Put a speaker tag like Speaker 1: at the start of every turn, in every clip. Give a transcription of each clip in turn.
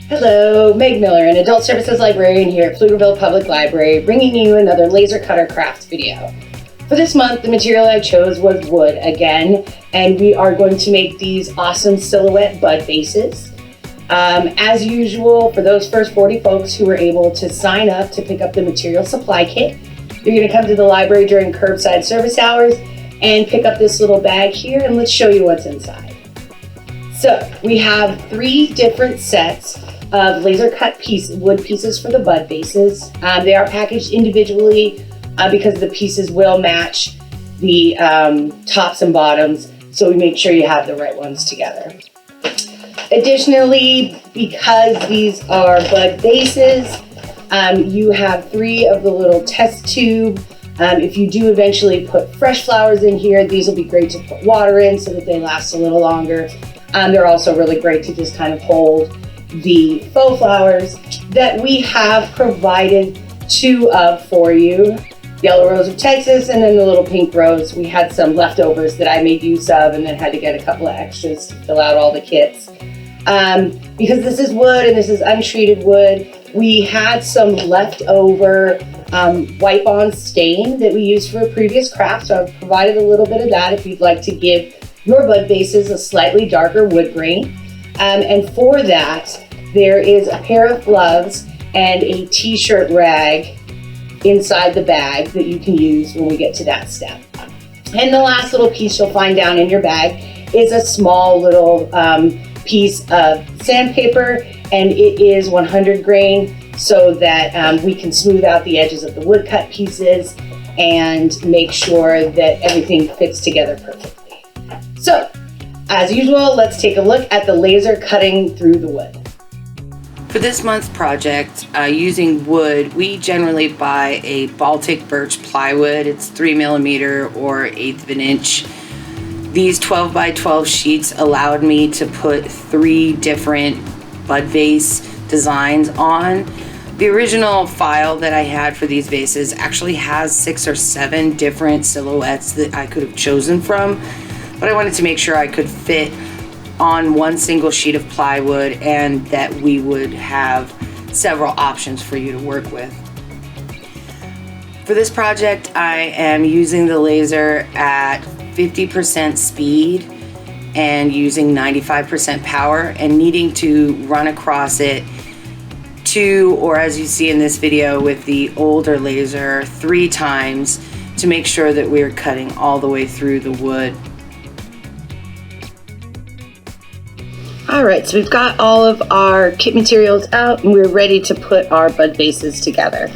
Speaker 1: Hello, Meg Miller, an Adult Services Librarian here at Pflugerville Public Library, bringing you another laser cutter crafts video. For this month, the material I chose was wood again, and we are going to make these awesome silhouette bud vases. As usual, for those first 40 folks who were able to sign up to pick up the material supply kit, you're going to come to the library during curbside service hours and pick up this little bag here, and let's show you what's inside. So we have 3 different sets of laser cut wood pieces for the bud vases. They are packaged individually because the pieces will match the tops and bottoms, so we make sure you have the right ones together. Additionally, because these are bud vases, you have 3 of the little test tube. If you do eventually put fresh flowers in here, these will be great to put water in so that they last a little longer. They're also really great to just kind of hold the faux flowers that we have provided 2 of for you. Yellow rose of Texas and then the little pink rose. We had some leftovers that I made use of and then had to get a couple of extras to fill out all the kits. Because this is wood and this is untreated wood, we had some leftover wipe-on stain that we used for a previous craft, so I've provided a little bit of that if you'd like to give your bud vases a slightly darker wood grain. And for that, there is a pair of gloves and a t-shirt rag inside the bag that you can use when we get to that step. And the last little piece you'll find down in your bag is a small little piece of sandpaper, and it is 100 grain so that we can smooth out the edges of the woodcut pieces and make sure that everything fits together perfectly. So, as usual, let's take a look at the laser cutting through the wood.
Speaker 2: For this month's project, using wood, we generally buy a Baltic birch plywood. It's 3mm or 1/8 of an inch. These 12 by 12 sheets allowed me to put 3 different bud vase designs on. The original file that I had for these vases actually has 6 or 7 different silhouettes that I could have chosen from, but I wanted to make sure I could fit on one single sheet of plywood and that we would have several options for you to work with. For this project, I am using the laser at 50% speed and using 95% power and needing to run across it 2, or as you see in this video with the older laser, 3 times to make sure that we're cutting all the way through the wood.
Speaker 1: Alright, so we've got all of our kit materials out and we're ready to put our bud vases together.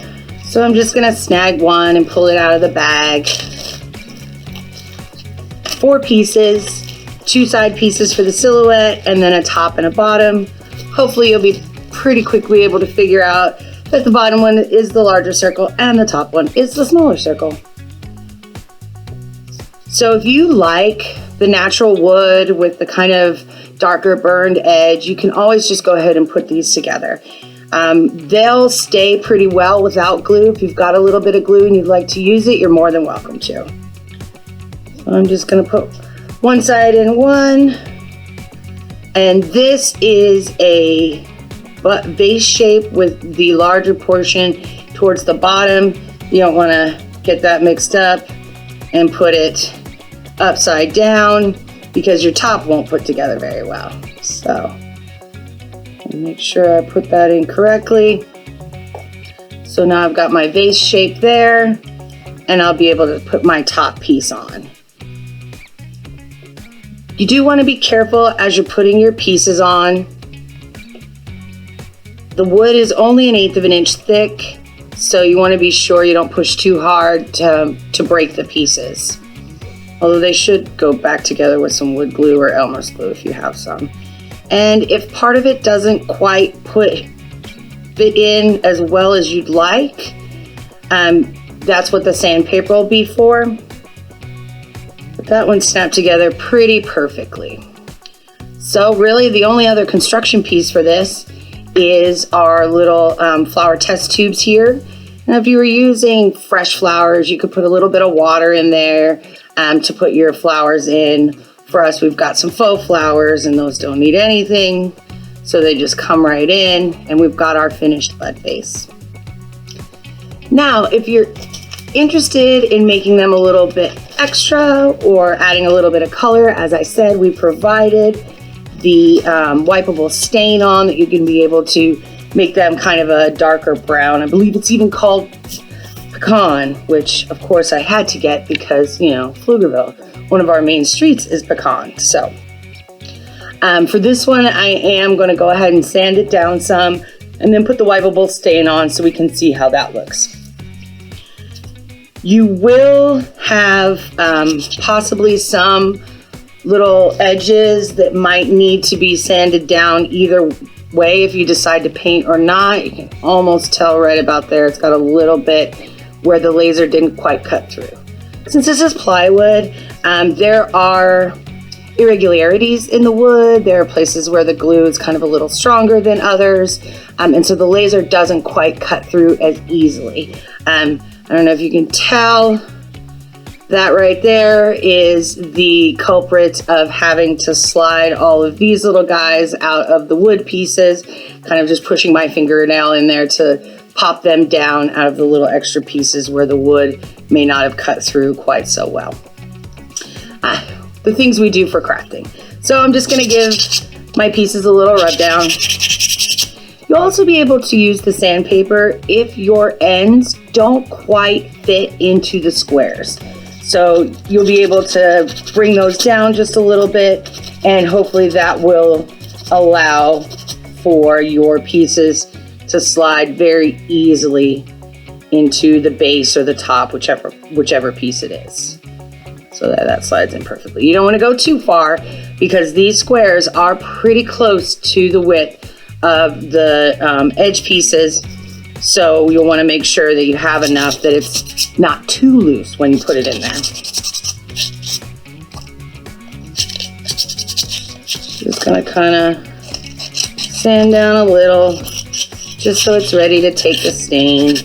Speaker 1: So I'm just going to snag one and pull it out of the bag. 4 pieces, 2 side pieces for the silhouette, and then a top and a bottom. Hopefully you'll be pretty quickly able to figure out that the bottom one is the larger circle and the top one is the smaller circle. So if you like the natural wood with the kind of darker burned edge, you can always just go ahead and put these together. They'll stay pretty well without glue. If you've got a little bit of glue and you'd like to use it, you're more than welcome to. So I'm just going to put one side in one, and this is a vase shape with the larger portion towards the bottom. You don't want to get that mixed up and put it upside down because your top won't put together very well. So make sure I put that in correctly. So now I've got my vase shape there, and I'll be able to put my top piece on. You do want to be careful as you're putting your pieces on. The wood is only 1/8 of an inch thick, so you want to be sure you don't push too hard to break the pieces. Although they should go back together with some wood glue or Elmer's glue if you have some. And if part of it doesn't quite fit in as well as you'd like, that's what the sandpaper will be for. But that one snapped together pretty perfectly. So really the only other construction piece for this is our little flower test tubes here. Now if you were using fresh flowers, you could put a little bit of water in there to put your flowers in. For us, we've got some faux flowers and those don't need anything. So they just come right in, and we've got our finished bud vase. Now, if you're interested in making them a little bit extra or adding a little bit of color, as I said, we provided the wipeable stain on that you can be able to make them kind of a darker brown. I believe it's even called pecan, which of course I had to get because, you know, Pflugerville, one of our main streets is pecan. So for this one, I am going to go ahead and sand it down some and then put the wipeable stain on so we can see how that looks. You will have possibly some little edges that might need to be sanded down either way if you decide to paint or not. You can almost tell right about there, it's got a little bit where the laser didn't quite cut through. Since this is plywood, there are irregularities in the wood. There are places where the glue is kind of a little stronger than others, and so the laser doesn't quite cut through as easily. I don't know if you can tell, that right there is the culprit of having to slide all of these little guys out of the wood pieces, kind of just pushing my fingernail in there to pop them down out of the little extra pieces where the wood may not have cut through quite so well. The things we do for crafting. So I'm just gonna give my pieces a little rub down. You'll also be able to use the sandpaper if your ends don't quite fit into the squares. So you'll be able to bring those down just a little bit, and hopefully that will allow for your pieces to slide very easily into the base or the top, whichever piece it is. So that slides in perfectly. You don't want to go too far because these squares are pretty close to the width of the edge pieces. So you'll want to make sure that you have enough that it's not too loose when you put it in there. Just gonna kind of sand down a little just so it's ready to take the stain.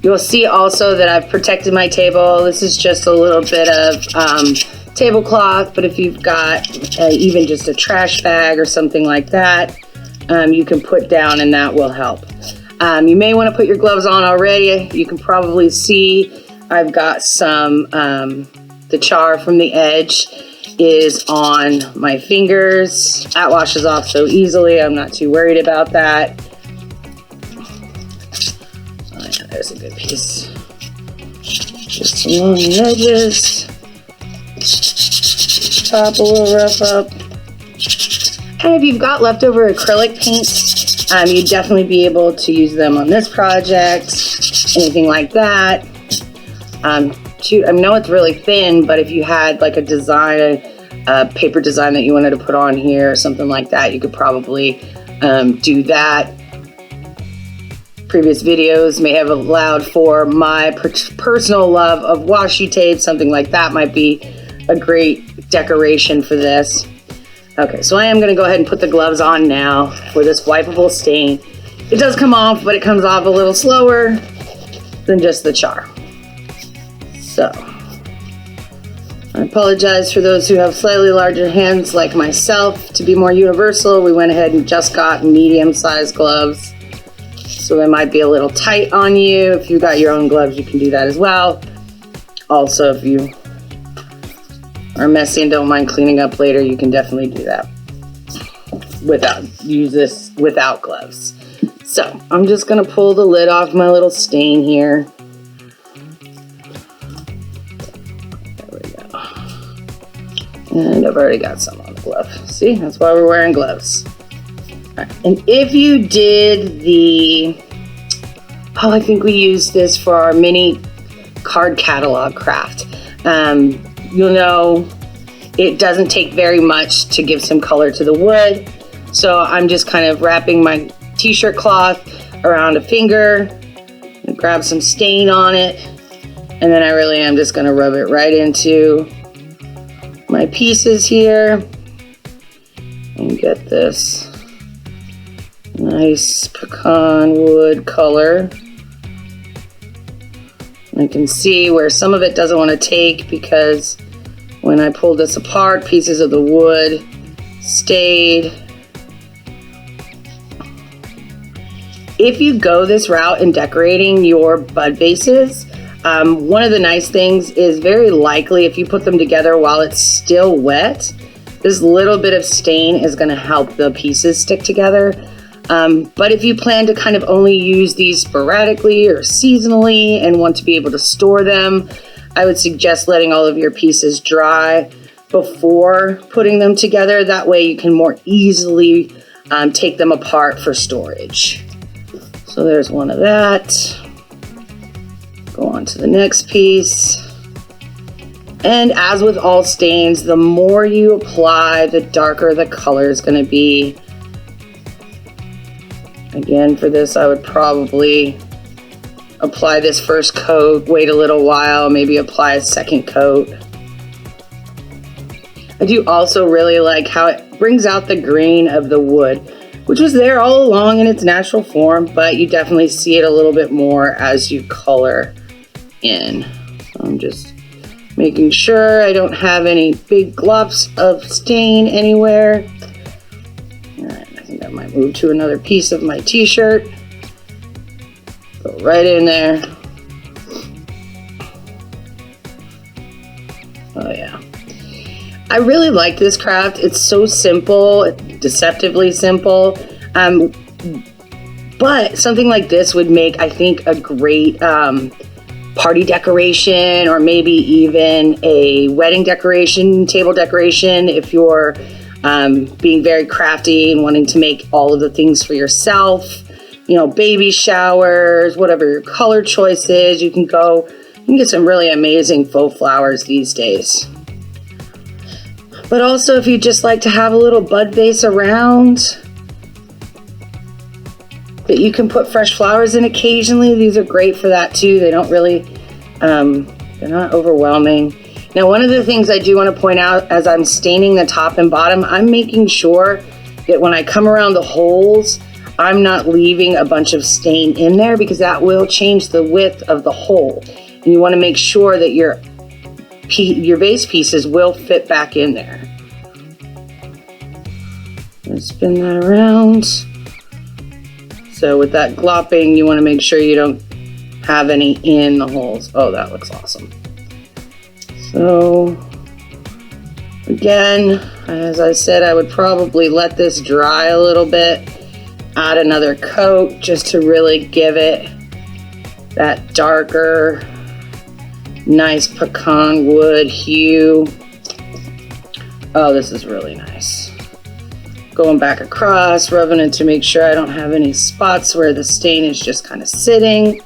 Speaker 1: You'll see also that I've protected my table. This is just a little bit of tablecloth, but if you've got even just a trash bag or something like that, you can put down and that will help. You may want to put your gloves on already. You can probably see I've got some, the char from the edge is on my fingers. That washes off so easily. I'm not too worried about that. Oh yeah, there's a good piece. Just along the edges. Top a little rough up. And if you've got leftover acrylic paints, you'd definitely be able to use them on this project, anything like that. Shoot, I know it's really thin, but if you had like a design, a paper design that you wanted to put on here or something like that, you could probably do that. Previous videos may have allowed for my personal love of washi tape. Something like that might be a great decoration for this. Okay, so I am gonna go ahead and put the gloves on now for this wipeable stain. It does come off, but it comes off a little slower than just the char. So, I apologize for those who have slightly larger hands like myself. To be more universal, we went ahead and just got medium-sized gloves. So they might be a little tight on you. If you got your own gloves, you can do that as well. Also, if you are messy and don't mind cleaning up later, you can definitely do that without gloves. So I'm just gonna pull the lid off my little stain here. There we go. And I've already got some on the glove. See, that's why we're wearing gloves. Right. And if you did I think we used this for our mini card catalog craft. You'll know it doesn't take very much to give some color to the wood. So I'm just kind of wrapping my t-shirt cloth around a finger and grab some stain on it. And then I really am just gonna rub it right into my pieces here and get this nice pecan wood color. I can see where some of it doesn't want to take because when I pulled this apart, pieces of the wood stayed. if you go this route in decorating your bud vases, one of the nice things is very likely if you put them together while it's still wet, this little bit of stain is going to help the pieces stick together. But if you plan to kind of only use these sporadically or seasonally and want to be able to store them, I would suggest letting all of your pieces dry before putting them together. That way you can more easily take them apart for storage. So there's one of that. Go on to the next piece. And as with all stains, the more you apply, the darker the color is going to be. Again, for this, I would probably apply this first coat, wait a little while, maybe apply a second coat. I do also really like how it brings out the green of the wood, which was there all along in its natural form, but you definitely see it a little bit more as you color in. So I'm just making sure I don't have any big globs of stain anywhere. All right, I think I might move to another piece of my t-shirt. Go right in there. Oh yeah. I really like this craft. It's so simple, deceptively simple. But something like this would make, I think, a great party decoration, or maybe even a wedding decoration, table decoration, if you're being very crafty and wanting to make all of the things for yourself. You know, baby showers, whatever your color choice is, you can get some really amazing faux flowers these days. But also, if you just like to have a little bud vase around that you can put fresh flowers in occasionally, these are great for that too. They don't really, they're not overwhelming. Now, one of the things I do want to point out as I'm staining the top and bottom, I'm making sure that when I come around the holes, I'm not leaving a bunch of stain in there, because that will change the width of the hole. And you want to make sure that your vase pieces will fit back in there. Let's spin that around. So with that glopping, you want to make sure you don't have any in the holes. Oh, that looks awesome. So again, as I said, I would probably let this dry a little bit, add another coat just to really give it that darker, nice pecan wood hue. Oh, this is really nice. Going back across, rubbing it to make sure I don't have any spots where the stain is just kind of sitting.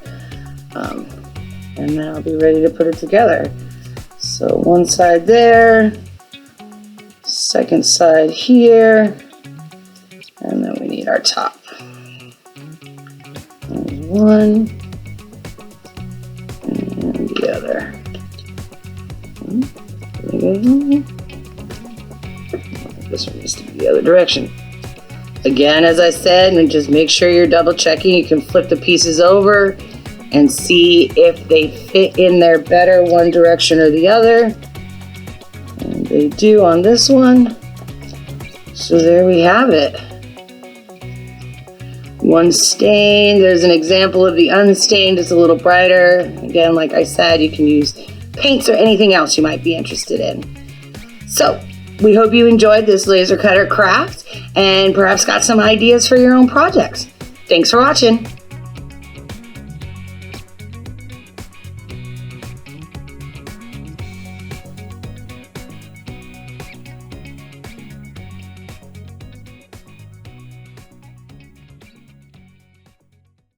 Speaker 1: And then I'll be ready to put it together. So one side there, second side here, and then we need our top. There's one, and the other. This one needs to be the other direction. Again, as I said, and just make sure you're double checking. You can flip the pieces over and see if they fit in there better one direction or the other. And they do on this one. So there we have it. One stain. There's an example of the unstained. It's a little brighter. Again, like I said, you can use paints or anything else you might be interested in. So we hope you enjoyed this laser cutter craft and perhaps got some ideas for your own projects. Thanks for watching.